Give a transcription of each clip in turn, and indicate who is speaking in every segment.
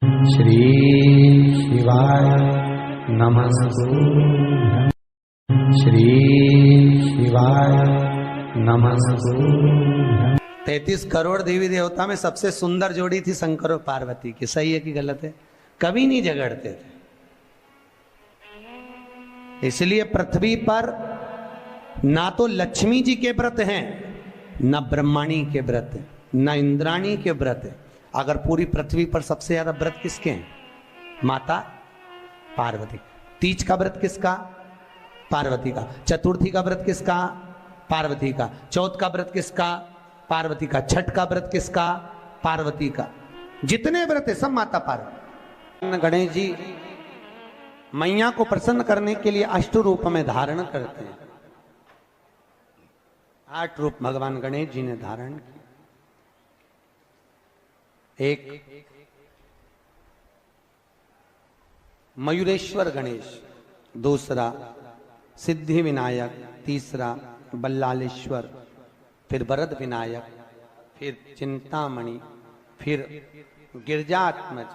Speaker 1: श्री शिवाय नमस्तुभ्यं। श्री शिवाय नमस्तुभ्यं।
Speaker 2: 33 करोड़ देवी देवता में सबसे सुंदर जोड़ी थी शंकर और पार्वती की। सही है कि गलत है? कभी नहीं झगड़ते थे। इसलिए पृथ्वी पर ना तो लक्ष्मी जी के व्रत हैं, न ब्रह्माणी के व्रत हैं, न इंद्राणी के व्रत हैं। अगर पूरी पृथ्वी पर सबसे ज्यादा व्रत किसके हैं? माता पार्वती। तीज का व्रत किसका? पार्वती का। चतुर्थी का व्रत किसका? पार्वती का। चौथ का व्रत किसका? पार्वती का। छठ का व्रत किसका? पार्वती का। जितने व्रत है सब माता पार्वती। गणेश जी मैया को प्रसन्न करने के लिए अष्ट रूप में धारण करते हैं। 8 रूप भगवान गणेश जी ने धारण किए। एक मयूरेश्वर गणेश, दूसरा सिद्धि विनायक, तीसरा बल्लालेश्वर, फिर वरद विनायक, फिर चिंतामणि, फिर गिरजात्मज,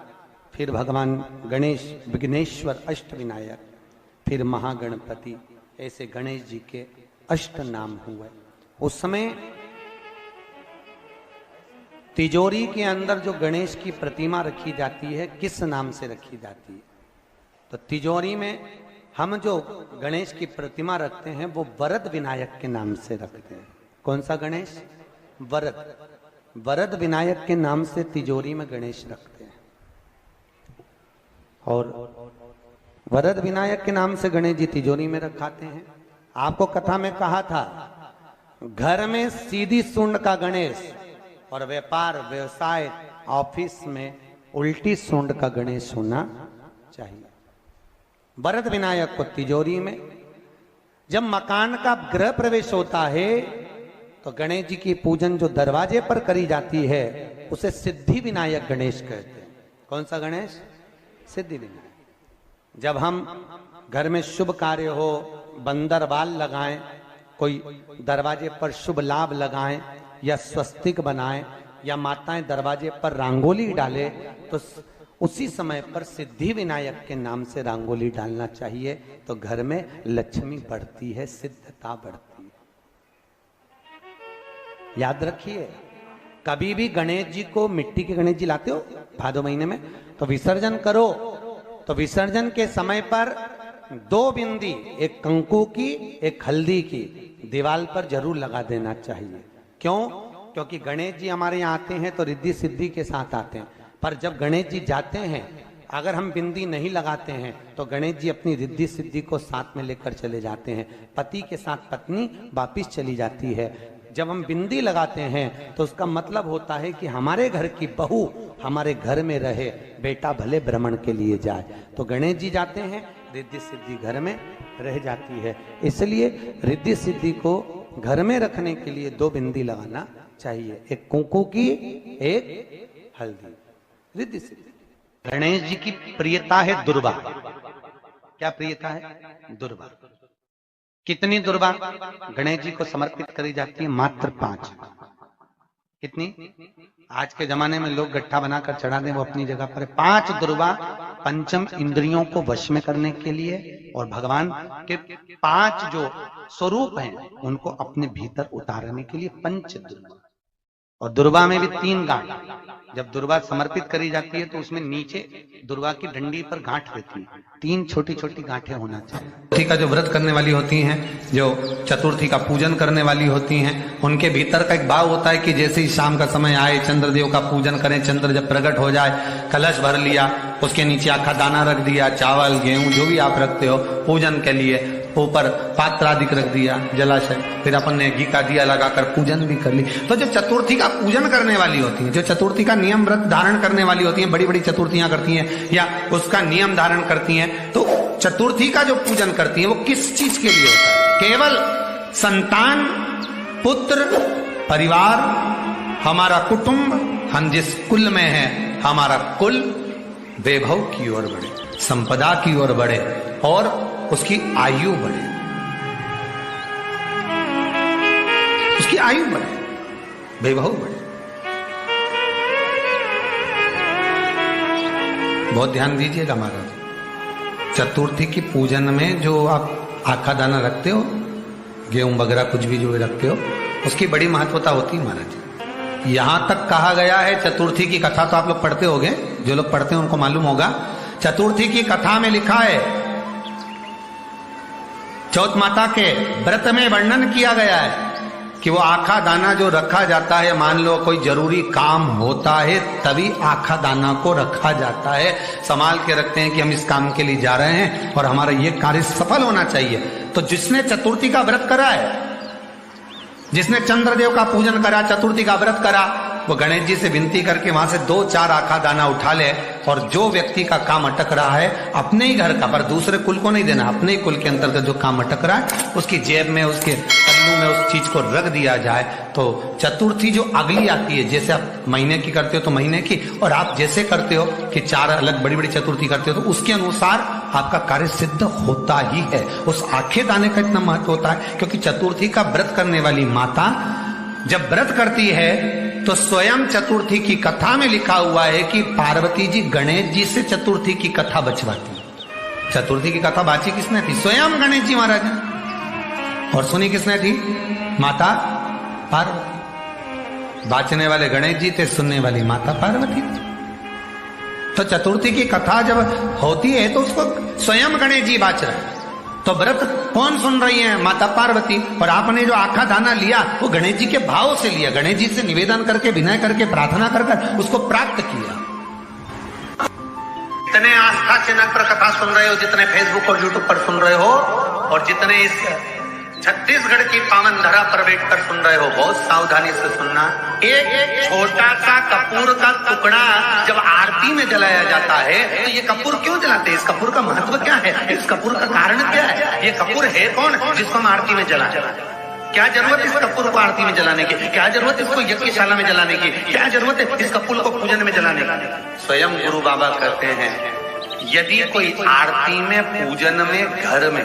Speaker 2: फिर भगवान गणेश विघ्नेश्वर अष्ट विनायक, फिर महागणपति। ऐसे गणेश जी के अष्ट नाम हुए। उस समय तिजोरी के अंदर जो गणेश की प्रतिमा रखी जाती है किस नाम से रखी जाती है? तो तिजोरी में हम जो गणेश की प्रतिमा रखते हैं वो वरद विनायक के नाम से रखते हैं। कौन सा गणेश? वरद। वरद विनायक के नाम से तिजोरी में गणेश रखते हैं। और वरद विनायक के नाम से गणेश जी तिजोरी में रखाते हैं। आपको कथा में कहा था, घर में सीधी सूंड का गणेश और व्यापार व्यवसाय ऑफिस में उल्टी सूंड का गणेश होना चाहिए। वरद विनायक को तिजोरी में। जब मकान का गृह प्रवेश होता है तो गणेश जी की पूजन जो दरवाजे पर करी जाती है उसे सिद्धि विनायक गणेश कहते हैं। कौन सा गणेश? सिद्धि विनायक। जब हम घर में शुभ कार्य हो, बंदरवाल लगाएं, कोई दरवाजे पर शुभ लाभ लगाएं या स्वस्तिक बनाएं या माताएं दरवाजे पर रंगोली डाले तो उसी समय पर सिद्धि विनायक के नाम से रंगोली डालना चाहिए। तो घर में लक्ष्मी बढ़ती है, सिद्धता बढ़ती है। याद रखिए, कभी भी गणेश जी को, मिट्टी के गणेश जी लाते हो भादो महीने में, तो विसर्जन करो तो विसर्जन के समय पर 2 बिंदी, एक कंकु की एक हल्दी की, दीवार पर जरूर लगा देना चाहिए। क्यों? क्योंकि गणेश जी हमारे यहाँ आते हैं तो रिद्धि सिद्धि के साथ आते हैं। पर जब गणेश जी जाते हैं, अगर हम बिंदी नहीं लगाते हैं तो गणेश जी अपनी रिद्धि सिद्धि को साथ में लेकर चले जाते हैं। पति के साथ पत्नी वापिस चली जाती है। जब हम बिंदी लगाते हैं तो उसका मतलब होता है कि हमारे घर की बहू हमारे घर में रहे, बेटा भले भ्रमण के लिए जाए। तो गणेश जी जाते हैं, रिद्धि सिद्धि घर में रह जाती है। इसलिए रिद्धि सिद्धि को घर में रखने के लिए 2 बिंदी लगाना चाहिए, एक कुंकू की, एक हल्दी। रिद्धि सिद्धि। गणेश जी की प्रियता है दुर्वा। क्या प्रियता है? दुर्वा। कितनी दुर्वा गणेश जी को समर्पित करी जाती है? मात्र 5। कितनी? आज के जमाने में लोग गट्ठा बनाकर चढ़ा दें, वो अपनी जगह पर 5 दुर्वा पंचम इंद्रियों को वश में करने के लिए और भगवान के 5 जो स्वरूप हैं उनको अपने भीतर उतारने के लिए 5 दुर्वा। और दुर्वा में भी 3 गांठ। जब दुर्वा समर्पित करी जाती है तो उसमें नीचे दुर्वा की डंडी पर गांठ रहती है, 3 छोटी छोटी गांठें होना चाहिए। चतुर्थी का जो व्रत करने वाली होती हैं, जो चतुर्थी का पूजन करने वाली होती हैं, उनके भीतर का एक भाव होता है कि जैसे ही शाम का समय आए चंद्रदेव का पूजन करें। चंद्र जब प्रकट हो जाए, कलश भर लिया, उसके नीचे आखा दाना रख दिया, चावल गेहूं जो भी आप रखते हो पूजन के लिए, ऊपर पात्र आदि रख दिया, जलाशय, फिर अपन ने घी का दिया लगाकर पूजन भी कर ली। तो जो चतुर्थी का पूजन करने वाली होती है, जो चतुर्थी का नियम व्रत धारण करने वाली होती हैं, बड़ी बड़ी चतुर्थियां करती हैं या उसका नियम धारण करती हैं, तो चतुर्थी का जो पूजन करती हैं वो किस चीज के लिए होता है? केवल संतान, पुत्र, परिवार, हमारा कुटुंब, हम जिस कुल में है, हमारा कुल वैभव की ओर बढ़े, संपदा की ओर बढ़े और उसकी आयु बढ़े, उसकी आयु बढ़े, वैभव बढ़े। बहुत ध्यान दीजिएगा महाराज। चतुर्थी की पूजन में जो आप आखा दाना रखते हो, गेहूं वगैरह कुछ भी जो रखते हो, उसकी बड़ी महत्वता होती है महाराज। यहां तक कहा गया है, चतुर्थी की कथा तो आप लोग पढ़ते होंगे, जो लोग पढ़ते हैं उनको मालूम होगा। चतुर्थी की कथा में लिखा है, चौथ माता के व्रत में वर्णन किया गया है कि वो आखा दाना जो रखा जाता है, मान लो कोई जरूरी काम होता है तभी आखा दाना को रखा जाता है, संभाल के रखते हैं कि हम इस काम के लिए जा रहे हैं और हमारा ये कार्य सफल होना चाहिए। तो जिसने चतुर्थी का व्रत करा है, जिसने चंद्रदेव का पूजन करा, चतुर्थी का व्रत करा, वो गणेश जी से विनती करके वहां से 2-4 आखा दाना उठा ले, और जो व्यक्ति का काम अटक रहा है अपने ही घर का, पर दूसरे कुल को नहीं देना, अपने ही कुल के अंतर्गत जो काम अटक रहा है उसकी जेब में, उसके पल्लू में उस चीज को रख दिया जाए। तो चतुर्थी जो अगली आती है, जैसे आप महीने की करते हो तो महीने की, और आप जैसे करते हो कि 4 अलग बड़ी बड़ी चतुर्थी करते हो, तो उसके अनुसार आपका कार्य सिद्ध होता ही है। उस आखे दाने का इतना महत्व होता है क्योंकि चतुर्थी का व्रत करने वाली माता जब व्रत करती है तो स्वयं चतुर्थी की कथा में लिखा हुआ है कि पार्वती जी गणेश जी से चतुर्थी की कथा बचवाती। चतुर्थी की कथा बाची किसने थी? स्वयं गणेश जी महाराज ने। और सुनी किसने थी? माता पार्वती। बाचने वाले गणेश जी थे, सुनने वाली माता पार्वती थी। तो चतुर्थी की कथा जब होती है तो उसको स्वयं गणेश जी बाच रहे हैं। तो व्रत कौन सुन रही है? माता पार्वती। और आपने जो आखा दाना लिया वो गणेश जी के भाव से लिया, गणेश जी से निवेदन करके, विनय करके, प्रार्थना कर उसको प्राप्त किया। जितने आस्था चैनल पर कथा सुन रहे हो, जितने फेसबुक और यूट्यूब पर सुन रहे हो, और जितने इस छत्तीसगढ़ की पावन धरा पर बैठकर सुन रहे हो, बहुत सावधानी से सुनना। एक छोटा सा कपूर का टुकड़ा जब आरती में जलाया जाता है तो ये कपूर क्यों जलाते हैं? इस कपूर का महत्व क्या है? इस कपूर का कारण क्या है? ये कपूर है कौन जिसको हम आरती में जलाते? क्या जरूरत इस कपूर को आरती में जलाने की? क्या जरूरत इसको यज्ञशाला में जलाने की? क्या जरूरत है इस कपूर को पूजन में जलाने की? स्वयं गुरु बाबा कहते हैं, यदि कोई आरती में, पूजन में, घर में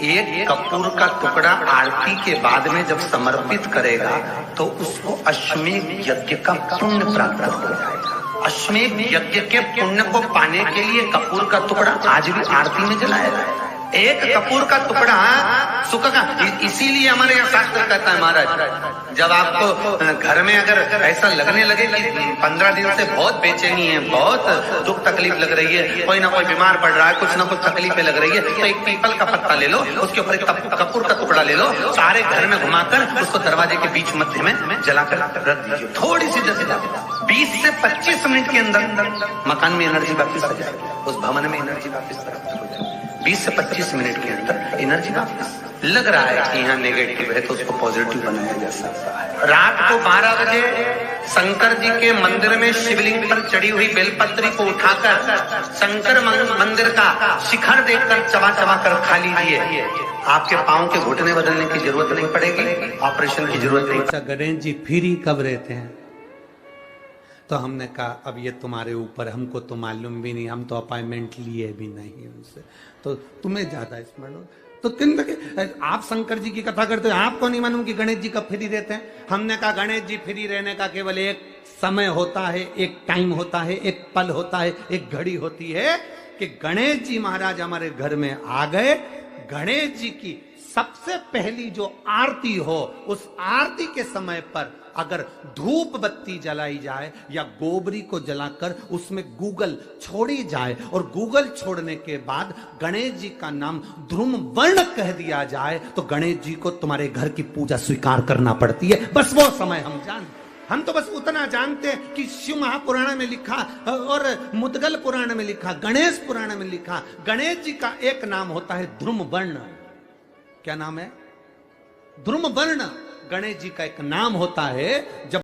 Speaker 2: एक कपूर का टुकड़ा आरती के बाद में जब समर्पित करेगा तो उसको अश्वमेध यज्ञ का पुण्य प्राप्त हो जाएगा। अश्वमेध यज्ञ के पुण्य को पाने के लिए कपूर का टुकड़ा आज भी आरती में जलाया जाए। एक कपूर का टुकड़ा सुख का, इसीलिए हमारे यहाँ शास्त्र कहता है महाराज, जब आपको घर में अगर ऐसा लगने लगे कि 15 दिन से बहुत बेचैनी है, बहुत दुख तकलीफ लग रही है, कोई ना कोई बीमार पड़ रहा है, कुछ ना कुछ तकलीफें लग रही है, तो एक पीपल का पत्ता ले लो, उसके ऊपर एक कपूर का टुकड़ा ले लो, सारे घर में घुमाकर उसको दरवाजे के बीच मध्य में जलाकर रख दीजिए। थोड़ी सी जैसे 20 से 25 मिनट के अंदर मकान में एनर्जी वापिस आ जाएगी, उस भवन में एनर्जी वापिस हो जाएगी। 20 से 25 मिनट के अंदर एनर्जी वापस। लग रहा है कि यहाँ नेगेटिव है तो उसको पॉजिटिव बनाया जा सकता है। रात को 12 बजे शंकर जी के मंदिर में शिवलिंग पर चढ़ी हुई बेलपत्री को उठाकर शंकर मंदिर का शिखर देखकर चबा चबा कर खा लीजिए। आपके पाँव के घुटने बदलने की जरूरत नहीं पड़ेगी, ऑपरेशन की जरूरत नहीं। अच्छा, गणेश जी फ्री कब रहते हैं? तो हमने कहा अब ये तुम्हारे ऊपर, हमको तो मालूम भी नहीं, हम तो अपॉइंटमेंट लिए भी नहीं उनसे, तो तुम्हें ज्यादा स्मरण हो। तो किन आप शंकर जी की कथा करते हो, आपको नहीं मालूम कि गणेश जी कब फ्री रहते हैं? हमने कहा गणेश जी फ्री रहने का केवल एक समय होता है, एक टाइम होता है, एक पल होता है, एक घड़ी होती है कि गणेश जी महाराज हमारे घर में आ गए। गणेश जी की सबसे पहली जो आरती हो, उस आरती के समय पर अगर धूप बत्ती जलाई जाए या गोबरी को जलाकर उसमें गूगल छोड़ी जाए और गूगल छोड़ने के बाद गणेश जी का नाम ध्रुम वर्ण कह दिया जाए तो गणेश जी को तुम्हारे घर की पूजा स्वीकार करना पड़ती है। बस वो समय हम तो बस उतना जानते हैं कि शिव महापुराण में लिखा और मुद्गल पुराण में लिखा, गणेश पुराण में लिखा, गणेश जी का एक नाम होता है ध्रुम वर्ण। क्या नाम है? ध्रुम वर्ण गणेश जी का एक नाम होता है। जब